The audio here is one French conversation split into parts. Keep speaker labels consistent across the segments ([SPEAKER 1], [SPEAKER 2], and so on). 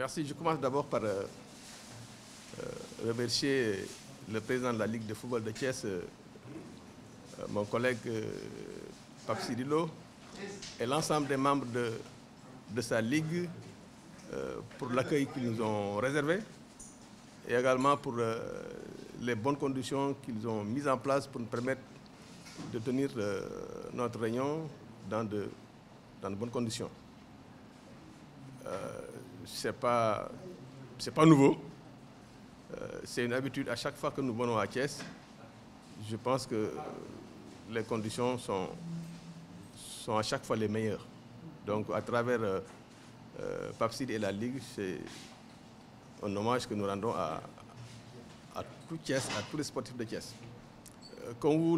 [SPEAKER 1] Merci. Je commence d'abord par remercier le président de la Ligue de football de Thiès, mon collègue Pape Sidilo, et l'ensemble des membres de sa Ligue pour l'accueil qu'ils nous ont réservé et également pour les bonnes conditions qu'ils ont mises en place pour nous permettre de tenir notre réunion dans de bonnes conditions. C'est pas nouveau. C'est une habitude à chaque fois que nous venons à Thiès. Je pense que les conditions sont à chaque fois les meilleures. Donc à travers Pape Sid et la Ligue, c'est un hommage que nous rendons à tout Thiès, à tous les sportifs de Thiès. Comme vous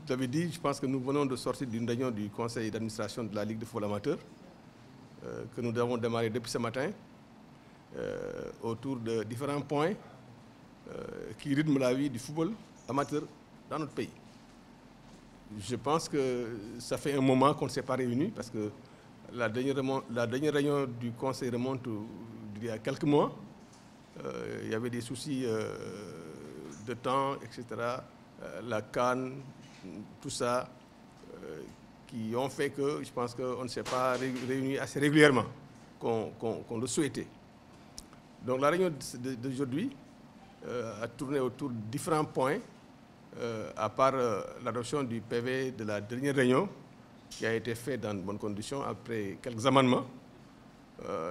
[SPEAKER 1] l'avez dit, je pense que nous venons de sortir d'une réunion du conseil d'administration de la Ligue de football amateur que nous avons démarré depuis ce matin autour de différents points qui rythment la vie du football amateur dans notre pays. Je pense que ça fait un moment qu'on ne s'est pas réunis parce que la dernière réunion du conseil remonte il y a quelques mois. Il y avait des soucis de temps, etc. La CAN, tout ça, qui ont fait que je pense qu'on ne s'est pas réunis assez régulièrement qu'on le souhaitait. Donc la réunion d'aujourd'hui a tourné autour de différents points, à part l'adoption du PV de la dernière réunion, qui a été fait dans de bonnes conditions après quelques amendements.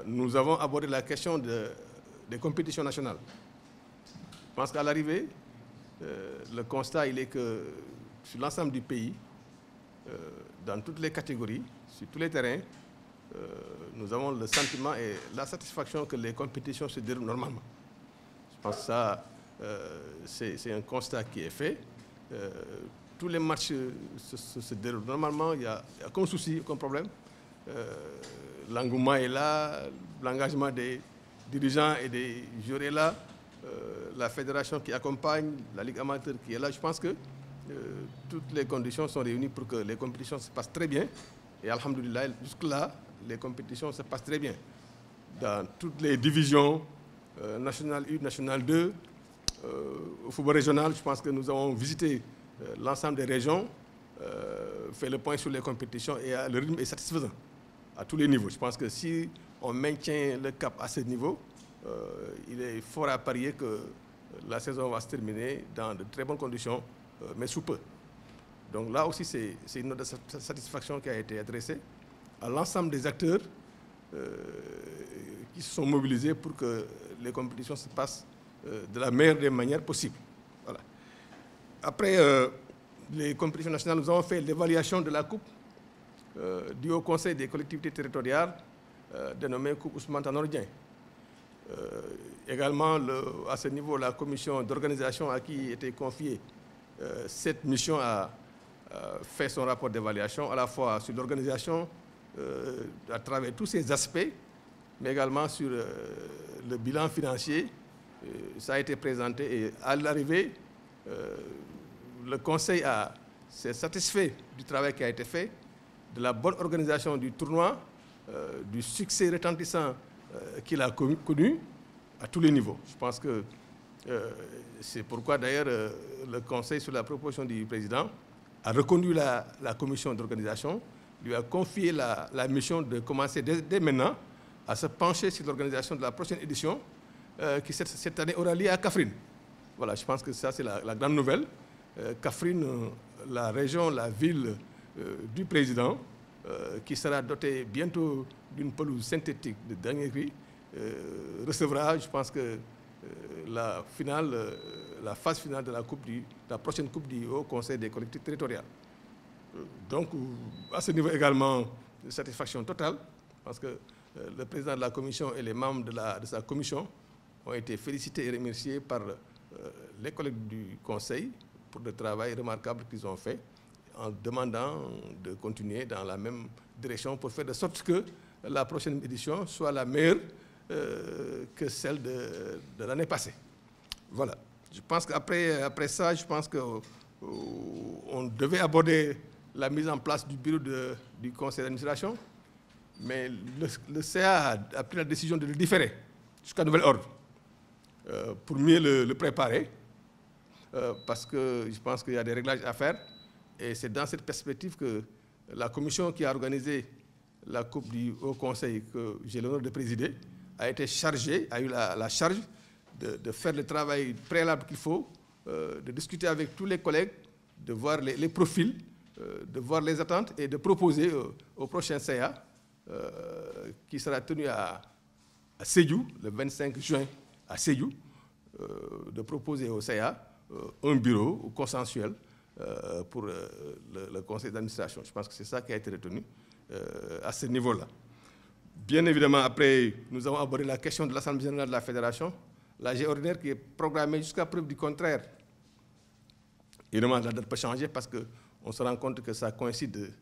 [SPEAKER 1] Nous avons abordé la question des compétitions nationales. Je pense qu'à l'arrivée, le constat il est que sur l'ensemble du pays, dans toutes les catégories, sur tous les terrains, nous avons le sentiment et la satisfaction que les compétitions se déroulent normalement. Je pense que ça, c'est un constat qui est fait. Tous les matchs se déroulent normalement, il n'y a aucun souci, aucun problème. L'engouement est là, l'engagement des dirigeants et des joueurs est là, la fédération qui accompagne, la Ligue amateur qui est là. Je pense que toutes les conditions sont réunies pour que les compétitions se passent très bien. Et alhamdoulilah, jusque-là, les compétitions se passent très bien. Dans toutes les divisions, National 1, National 2, au football régional, je pense que nous avons visité l'ensemble des régions, fait le point sur les compétitions et le rythme est satisfaisant à tous les niveaux. Je pense que si on maintient le cap à ce niveau, il est fort à parier que la saison va se terminer dans de très bonnes conditions, mais sous peu. Donc là aussi, c'est une note de satisfaction qui a été adressée à l'ensemble des acteurs qui se sont mobilisés pour que les compétitions se passent de la meilleure des manières possibles. Voilà. Après les compétitions nationales, nous avons fait l'évaluation de la Coupe du Haut Conseil des collectivités territoriales, dénommée Coupe Ousmane Tanor Dieng. Également, à ce niveau, la commission d'organisation à qui était confiée cette mission a fait son rapport d'évaluation, à la fois sur l'organisation, à travers tous ces aspects, mais également sur le bilan financier. Ça a été présenté et à l'arrivée, le Conseil s'est satisfait du travail qui a été fait, de la bonne organisation du tournoi, du succès retentissant qu'il a connu à tous les niveaux. Je pense que c'est pourquoi d'ailleurs le Conseil, sur la proposition du président, a reconduit la commission d'organisation, lui a confié la mission de commencer dès maintenant à se pencher sur l'organisation de la prochaine édition qui cette année aura lieu à Kaffrine. Voilà, je pense que ça c'est la grande nouvelle. Kaffrine, la région, la ville du président, qui sera dotée bientôt d'une pelouse synthétique de dernier cri, recevra, je pense que la phase finale de la prochaine Coupe du Haut Conseil des collectivités territoriales. Donc, à ce niveau également, de satisfaction totale, parce que le président de la commission et les membres de sa commission ont été félicités et remerciés par les collègues du Conseil pour le travail remarquable qu'ils ont fait, en demandant de continuer dans la même direction pour faire de sorte que la prochaine édition soit la meilleure que celle de l'année passée. Voilà. Je pense qu'après ça, je pense qu'on devait aborder la mise en place du bureau du conseil d'administration. mais le CA a pris la décision de le différer jusqu'à nouvel ordre pour mieux le préparer, parce que je pense qu'il y a des réglages à faire. Et c'est dans cette perspective que la commission qui a organisé la Coupe du Haut Conseil, que j'ai l'honneur de présider, a été chargée, a eu la charge de faire le travail préalable qu'il faut, de discuter avec tous les collègues, de voir les profils, de voir les attentes et de proposer au prochain CA, qui sera tenu à Sédhiou, le 25 juin à Sédhiou, de proposer au CA un bureau consensuel pour le conseil d'administration. Je pense que c'est ça qui a été retenu à ce niveau-là. Bien évidemment, après, nous avons abordé la question de l'Assemblée générale de la Fédération, l'AG ordinaire qui est programmée jusqu'à preuve du contraire. Évidemment, la date peut changer parce qu'on se rend compte que ça coïncide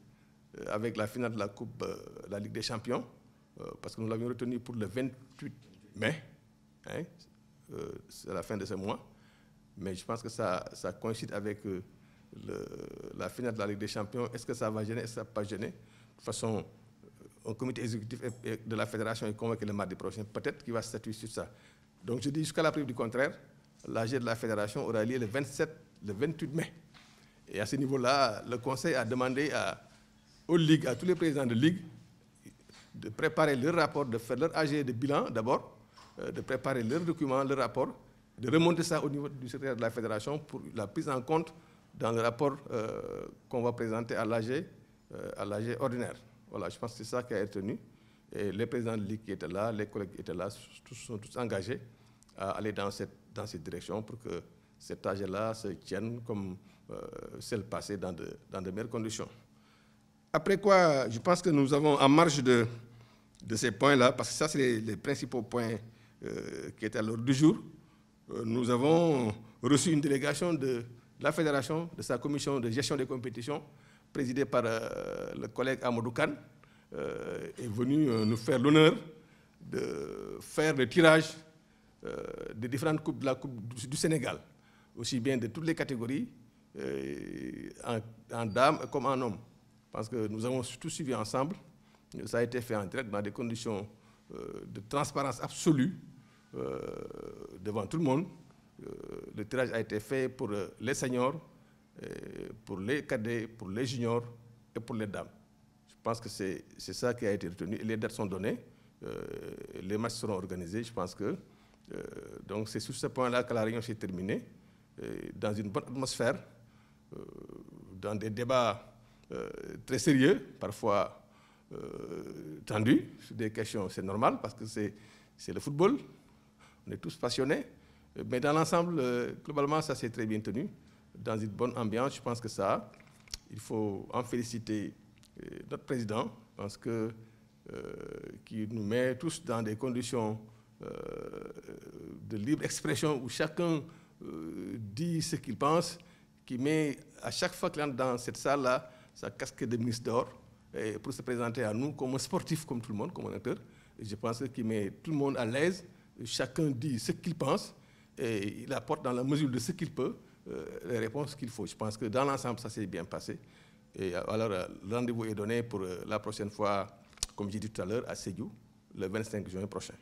[SPEAKER 1] avec la finale de la Coupe de la Ligue des Champions, parce que nous l'avions retenu pour le 28 mai, hein, c'est la fin de ce mois, mais je pense que ça coïncide avec la finale de la Ligue des Champions. Est-ce que ça va gêner, est-ce que ça ne va pas gêner? De toute façon, un comité exécutif de la Fédération est convoqué le mardi prochain, peut-être qu'il va statuer sur ça. Donc je dis jusqu'à la preuve du contraire, l'AG de la Fédération aura lieu le 28 mai. Et à ce niveau-là, le Conseil a demandé aux ligues, à tous les présidents de ligues, de préparer leur rapport, de faire leur AG de bilan d'abord, de préparer leur document, leur rapport, de remonter ça au niveau du secrétaire de la Fédération pour la prise en compte dans le rapport qu'on va présenter à l'AG ordinaire. Voilà, je pense que c'est ça qui a été tenu. Et les présidents de ligue qui étaient là, les collègues qui étaient là, sont tous engagés à aller dans cette direction pour que cet AG-là se tienne comme celle passée dans de meilleures conditions. Après quoi, je pense que nous avons, en marge de ces points-là, parce que ça, c'est les principaux points qui étaient à l'ordre du jour, nous avons reçu une délégation de la Fédération, de sa commission de gestion des compétitions, présidée par le collègue Amadou Kane, est venu nous faire l'honneur de faire le tirage des différentes coupes de la Coupe du Sénégal, aussi bien de toutes les catégories, en dames comme en hommes. Parce que nous avons tout suivi ensemble. Ça a été fait en direct dans des conditions de transparence absolue devant tout le monde. Le tirage a été fait pour les seniors, pour les cadets, pour les juniors et pour les dames. Je pense que c'est ça qui a été retenu. Les dates sont données, les matchs seront organisés. Je pense que donc c'est sur ce point-là que la réunion s'est terminée, dans une bonne atmosphère, dans des débats très sérieux, parfois tendus, sur des questions, c'est normal parce que c'est le football, on est tous passionnés, mais dans l'ensemble, globalement, ça s'est très bien tenu, dans une bonne ambiance. Je pense que ça, il faut en féliciter notre président, parce que qui nous met tous dans des conditions de libre expression où chacun dit ce qu'il pense, qui met à chaque fois qu'il entre dans cette salle-là sa casquette de ministre d'or pour se présenter à nous comme un sportif, comme tout le monde, comme un acteur. Et je pense qu'il met tout le monde à l'aise, chacun dit ce qu'il pense et il apporte dans la mesure de ce qu'il peut les réponses qu'il faut. Je pense que dans l'ensemble, ça s'est bien passé. Et alors, le rendez-vous est donné pour la prochaine fois, comme j'ai dit tout à l'heure, à Sédhiou, le 25 juin prochain.